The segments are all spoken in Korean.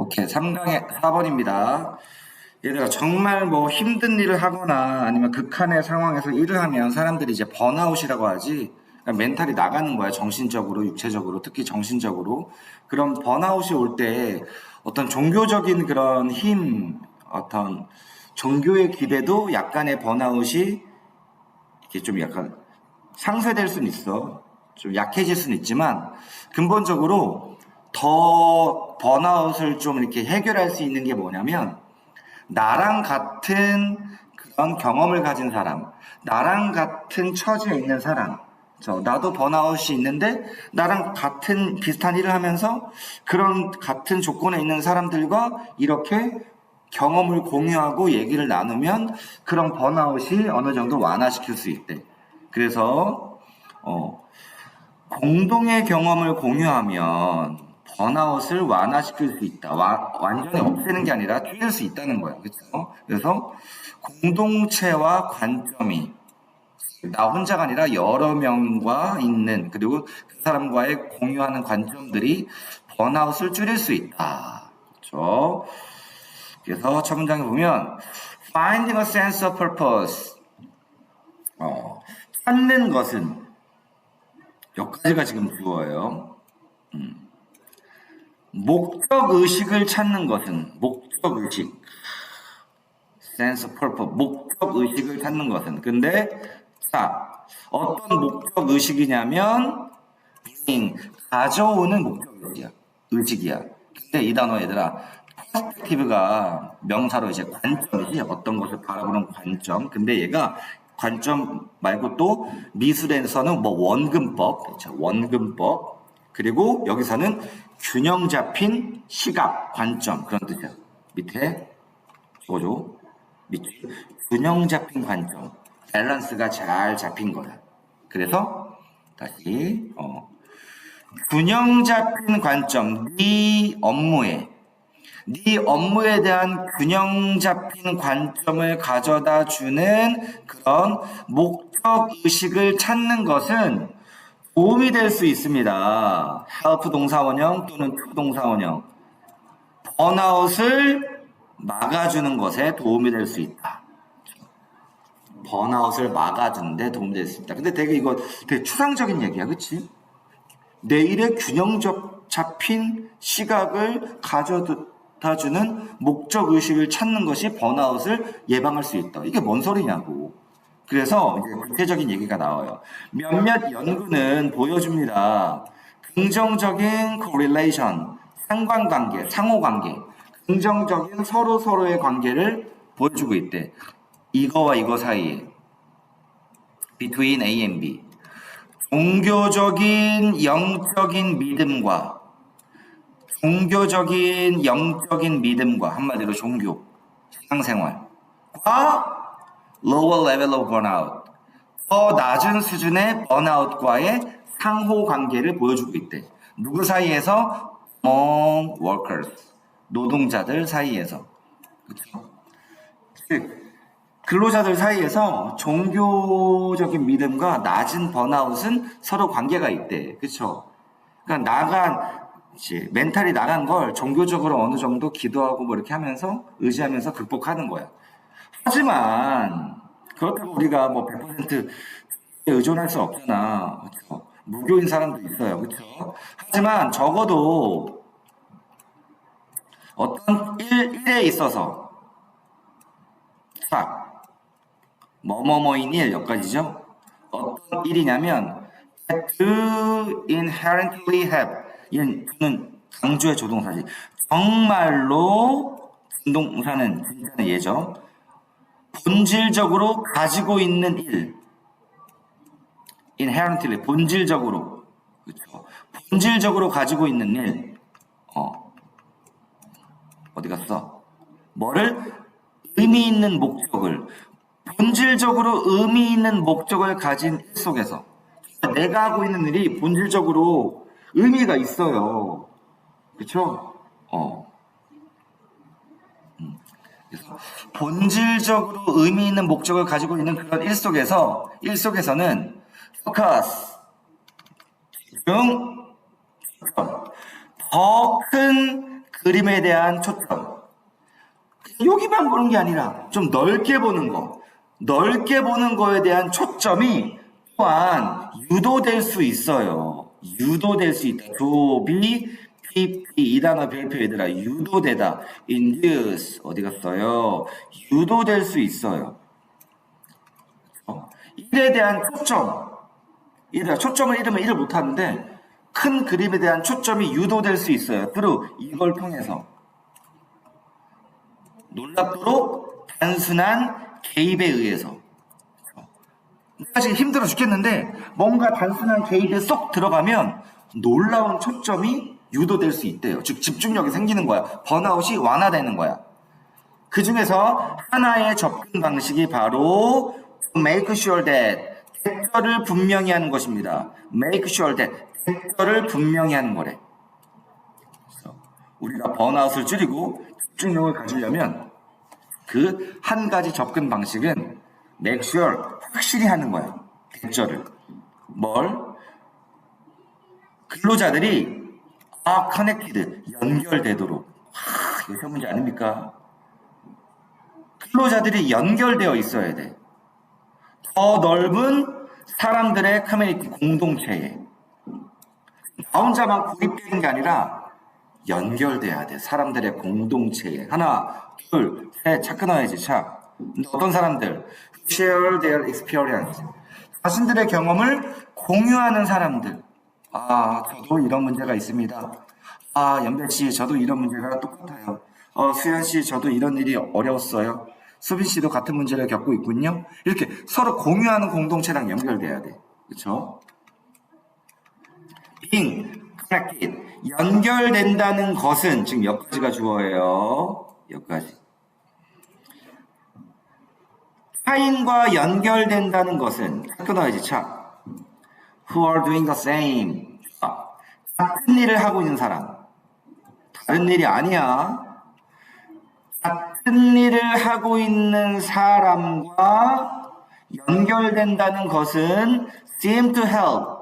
오케이. 3강의 4번입니다. 얘들아, 정말 뭐 힘든 일을 하거나 아니면 극한의 상황에서 일을 하면 사람들이 이제 번아웃이라고 하지. 그러니까 멘탈이 나가는 거야. 정신적으로, 육체적으로, 특히 정신적으로. 그런 번아웃이 올 때 어떤 종교적인 그런 힘, 어떤 종교의 기대도 약간의 번아웃이 이렇게 좀 약간 상쇄될 수는 있어. 좀 약해질 수는 있지만 근본적으로 더 번아웃을 좀 이렇게 해결할 수 있는 게 뭐냐면 나랑 같은 그런 경험을 가진 사람, 나랑 같은 처지에 있는 사람, 나도 번아웃이 있는데 나랑 같은 비슷한 일을 하면서 그런 같은 조건에 있는 사람들과 이렇게 경험을 공유하고 얘기를 나누면 그런 번아웃이 어느 정도 완화시킬 수 있대. 그래서 공동의 경험을 공유하면 번아웃을 완화시킬 수 있다. 완전히 없애는 게 아니라 줄일 수 있다는 거야. 그렇죠? 그래서 공동체와 관점이 나 혼자가 아니라 여러 명과 있는 그리고 그 사람과의 공유하는 관점들이 번아웃을 줄일 수 있다. 그렇죠? 그래서 첫 문장에 보면 finding a sense of purpose 찾는 것은 여기까지가 지금 주어예요. 목적 의식을 찾는 것은 목적 의식, sense of purpose, 목적 의식을 찾는 것은 근데 자 어떤 목적 의식이냐면 가져오는 목적 의식이야. 근데 이 단어 얘들아 퍼스펙티브가 명사로 이제 관점이지 어떤 것을 바라보는 관점. 근데 얘가 관점 말고 또 미술에서는 뭐 원근법, 그렇죠? 원근법. 그리고 여기서는 균형 잡힌 시각, 관점 그런 뜻이야. 밑에 적어줘. 밑에 균형 잡힌 관점, 밸런스가 잘 잡힌 거야. 그래서 다시 균형 잡힌 관점, 네 업무에 대한 균형 잡힌 관점을 가져다 주는 그런 목적 의식을 찾는 것은 도움이 될 수 있습니다. help 동사원형 또는 to 동사원형. 번아웃을 막아주는 것에 도움이 될 수 있다. 번아웃을 막아주는데 도움이 될 수 있다. 근데 이거 되게 추상적인 얘기야, 그치? 내일의 균형 잡힌 시각을 가져다 주는 목적 의식을 찾는 것이 번아웃을 예방할 수 있다. 이게 뭔 소리냐고. 그래서 이제 구체적인 얘기가 나와요. 몇몇 연구는 보여줍니다. 긍정적인 correlation, 상관관계, 상호관계, 긍정적인 서로의 관계를 보여주고 있대. 이거와 이거 사이에 between A and B. 종교적인 영적인 믿음과 한마디로 종교, 신앙생활과 lower level of burnout, 더 낮은 수준의 번아웃과의 상호관계를 보여주고 있대. 누구 사이에서? among workers, 노동자들 사이에서. 그렇죠? 근로자들 사이에서 종교적인 믿음과 낮은 번아웃은 서로 관계가 있대. 그렇죠? 그러니까 멘탈이 나간 걸 종교적으로 어느 정도 기도하고 뭐 이렇게 하면서 의지하면서 극복하는 거야. 하지만 그렇다고 우리가 뭐 100% 의존할 수 없잖아. 그렇죠? 무교인 사람도 있어요. 그렇죠? 하지만 적어도 어떤 일에 있어서 뭐뭐뭐인 일 여기까지죠. 어떤 일이냐면 to inherently have 이는 강조의 조동사지. 정말로 동사는 예죠. 본질적으로 가지고 있는 일. inherently 본질적으로 그렇죠. 본질적으로 가지고 있는 일. 어디 갔어? 뭐를 의미 있는 목적을 본질적으로 의미 있는 목적을 가진 일 속에서 내가 하고 있는 일이 본질적으로 의미가 있어요. 그렇죠? 그래서 본질적으로 의미 있는 목적을 가지고 있는 그런 일 속에서는 focus, 더 큰 그 그림에 대한 초점. 여기만 보는 게 아니라 좀 넓게 보는 거. 넓게 보는 거에 대한 초점이 또한 유도될 수 있어요. 유도될 수 있다. 조비, PP, 이 단어 별표 얘들아. 유도되다. induce, 어디 갔어요? 유도될 수 있어요. 일에 대한 초점. 얘들아, 초점을 잃으면 일을 못하는데, 큰 그림에 대한 초점이 유도될 수 있어요. through, 이걸 통해서. 놀랍도록 단순한 개입에 의해서. 내가 지금 힘들어 죽겠는데 뭔가 단순한 개입에 쏙 들어가면 놀라운 초점이 유도될 수 있대요. 즉 집중력이 생기는 거야. 번아웃이 완화되는 거야. 그 중에서 하나의 접근 방식이 바로 make sure that, 대처를 분명히 하는 것입니다. make sure that, 대처를 분명히 하는 거래. 그래서 우리가 번아웃을 줄이고 집중력을 가지려면 그 한 가지 접근 방식은 make sure, 확실히 하는 거야. 대처를. 뭘? 근로자들이 connected, 연결되도록. 이거 문제 아닙니까? 근로자들이 연결되어 있어야 돼. 더 넓은 사람들의 커뮤니티 공동체에. 나 혼자만 고립되는 게 아니라 연결돼야 돼. 사람들의 공동체에. 하나, 둘, 셋, 차 끊어야지, 차. 근데 어떤 사람들? share their experience. 자신들의 경험을 공유하는 사람들. 저도 이런 문제가 있습니다. 연배씨, 저도 이런 문제가 똑같아요. 수연씨, 저도 이런 일이 어려웠어요. 수빈씨도 같은 문제를 겪고 있군요. 이렇게 서로 공유하는 공동체랑 연결돼야 돼. 그쵸? being connected. 연결된다는 것은, 지금 여기까지가 주어예요. 여기까지. 타인과 연결된다는 것은, 끊어야지, 차. who are doing the same. 같은 일을 하고 있는 사람. 다른 일이 아니야. 같은 일을 하고 있는 사람과 연결된다는 것은 seem to help.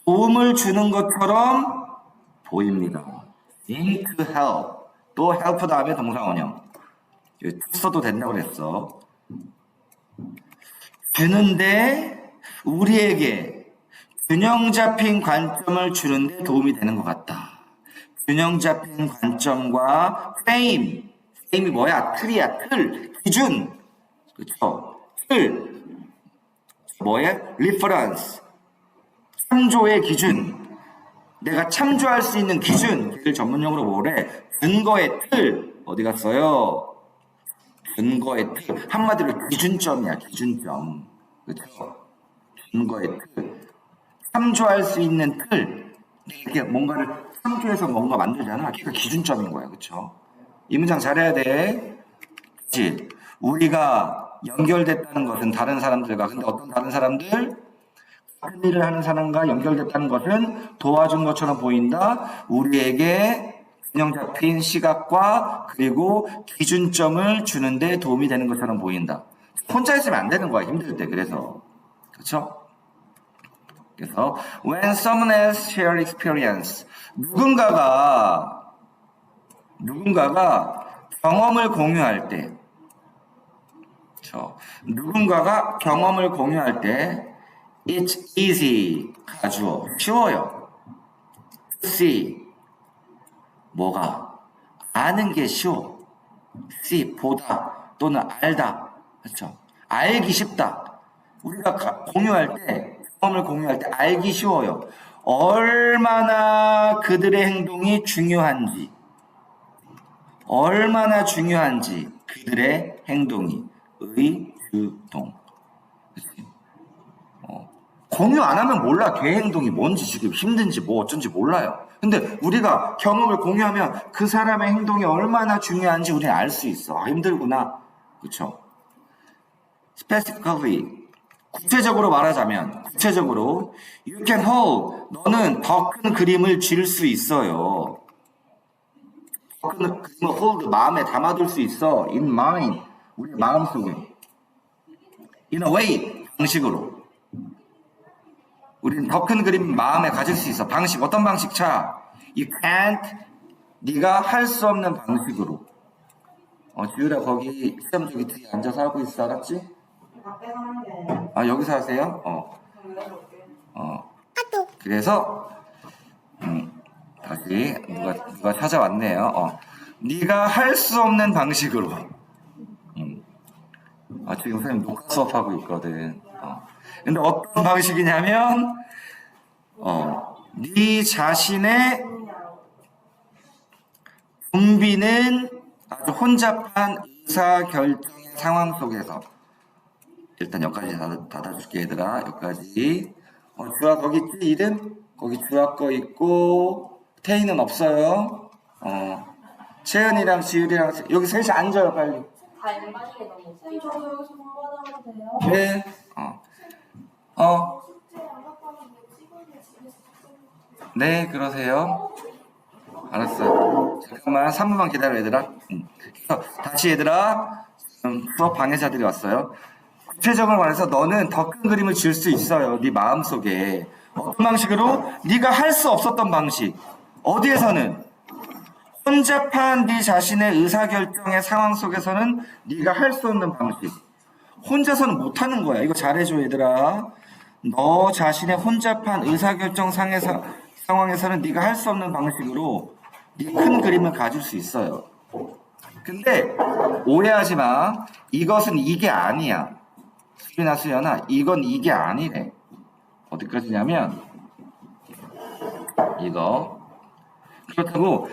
도움을 주는 것처럼 보입니다. seem to help. 또 help 다음에 동사원형. 여기 써도 된다고 그랬어. 주는데 우리에게 균형 잡힌 관점을 주는데 도움이 되는 것 같다. 균형 잡힌 관점과 frame. frame이 뭐야? 틀이야, 틀. 기준. 그쵸? 틀. 뭐야? reference. 참조의 기준. 내가 참조할 수 있는 기준. 그걸 전문용어로 뭐래? 근거의 틀. 어디 갔어요? 근거의 틀. 한마디로 기준점이야, 기준점. 그렇죠? 근거의 틀. 참조할 수 있는 틀. 이렇게 뭔가를 참조해서 뭔가 만들잖아. 그게 기준점인 거야, 그렇죠? 이 문장 잘해야 돼. 그치? 우리가 연결됐다는 것은 다른 사람들과, 근데 어떤 다른 사람들? 같은 일을 하는 사람과 연결됐다는 것은 도와준 것처럼 보인다. 우리에게 균형 잡힌 시각과 그리고 기준점을 주는데 도움이 되는 것처럼 보인다. 혼자 있으면 안 되는 거야, 힘들 때. 그래서 그렇죠? 그래서 when someone else share experience, 누군가가 경험을 공유할 때, 그렇죠? 누군가가 경험을 공유할 때 it's easy, 가주어, 쉬워요. to see, 뭐가? 아는 게 쉬워. see, 보다 또는 알다. 그렇죠? 알기 쉽다. 우리가 공유할 때, 경험을 공유할 때 알기 쉬워요. 얼마나 그들의 행동이 중요한지, 그들의 행동이, 의주동. 공유 안 하면 몰라. 걔 행동이 뭔지, 지금 힘든지 뭐 어쩐지 몰라요. 근데 우리가 경험을 공유하면 그 사람의 행동이 얼마나 중요한지 우리는 알 수 있어. 힘들구나. 그렇죠? specifically, 구체적으로 말하자면, you can hold, 너는 더 큰 그림을 쥘 수 있어요. 더 큰 그림을 hold, 마음에 담아둘 수 있어. in mind, 우리 마음속에. in a way, 방식으로. 우리는 더 큰 그림 마음에 가질 수 있어. 방식, 어떤 방식? 자, you can't 네가 할 수 없는 방식으로. 지우라 거기 시험 저기 뒤에 앉아서 하고 있어, 알았지? 앞에 사는 게 아니라 아, 여기서 하세요? 그래서 다시 누가 찾아왔네요. 네가 할 수 없는 방식으로. 지금 선생님 녹화 수업하고 있거든. 근데 어떤 방식이냐면 네 자신의 붐비는 아주 혼잡한 의사결정의 상황 속에서 일단 여기까지 닫아줄게 얘들아. 여기까지. 주아 거기 있지 이름? 거기 주아 거 있고 태희는 없어요. 채은이랑 지율이랑 여기 셋이 앉아요 빨리. 다 일반인이 너무 쌤 저도 여기서 공부하다가 돼요? 네. 네 그러세요. 알았어요. 잠깐만 3분만 기다려 얘들아. 다시 얘들아. 수업 방해자들이 왔어요. 구체적으로 말해서 너는 더 큰 그림을 지을 수 있어요. 네 마음속에. 어떤 방식으로? 네가 할 수 없었던 방식. 어디에서는? 혼잡한 네 자신의 의사결정의 상황 속에서는 네가 할 수 없는 방식. 혼자서는 못하는 거야. 이거 잘해줘 얘들아. 너 자신의 혼잡한 의사결정 상황에서는 네가 할 수 없는 방식으로 네 큰 그림을 가질 수 있어요. 근데 오해하지 마. 이것은 이게 아니야. 수빈아 수연아 이건 이게 아니래. 어디까지냐면 이거 그렇다고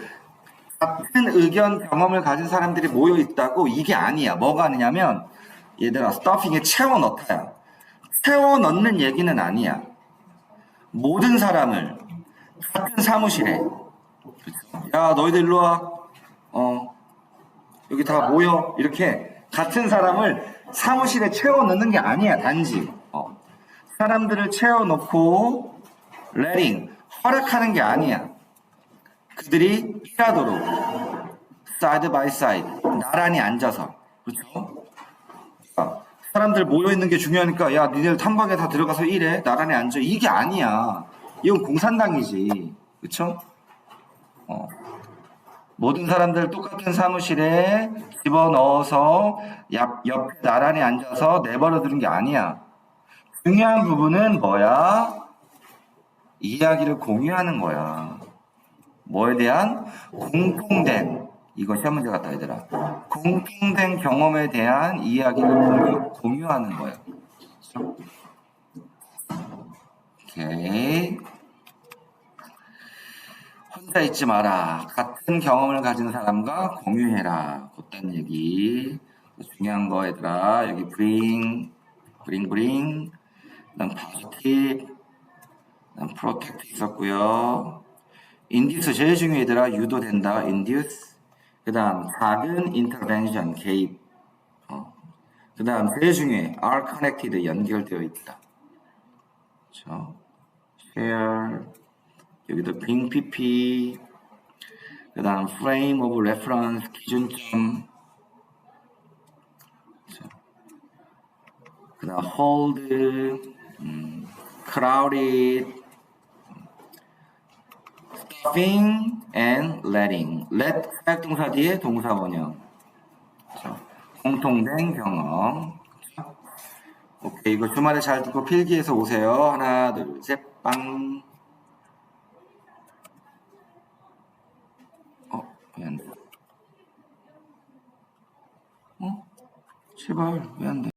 같은 의견 경험을 가진 사람들이 모여 있다고 이게 아니야. 뭐가 아니냐면 얘들아 스토핑에 채워 넣다야. 채워 넣는 얘기는 아니야. 모든 사람을 같은 사무실에 야 너희들 일로 와. 여기 다 모여 이렇게 같은 사람을 사무실에 채워 넣는 게 아니야. 단지 사람들을 채워 넣고 letting 허락하는 게 아니야. 그들이 일하도록 side by side 나란히 앉아서 그렇죠? 사람들 모여 있는 게 중요하니까 야 니들 탐방에 다 들어가서 일해 나란히 앉아 이게 아니야. 이건 공산당이지. 그렇죠? 모든 사람들 똑같은 사무실에 집어넣어서 옆에 나란히 앉아서 내버려 두는 게 아니야. 중요한 부분은 뭐야? 이야기를 공유하는 거야. 뭐에 대한 공통된 이거 시험 문제 같다 얘들아. 공통된 경험에 대한 이야기를 공유하는 거야. 오케이. 혼자 있지 마라. 같은 경험을 가진 사람과 공유해라. 그딴 얘기. 중요한 거 얘들아. 여기 bring. 그다음 positive. 그다음 protect 있었고요. induce 제일 중요해 얘들아. 유도된다. induce. 그다음 작은 intervention 개입. 그다음 제일 중요해. are connected 연결되어 있다. 그렇죠? share. 여기도 bring pp. 그 다음 frame of reference 기준점. 그 다음 hold, crowded, stuffing and letting. let 사역동사 뒤에 동사 원형. 공통된 경험. 오케이 이거 주말에 잘 듣고 필기해서 오세요. 하나 둘 셋 빵. 왜 안 돼? 제발 왜 안 돼?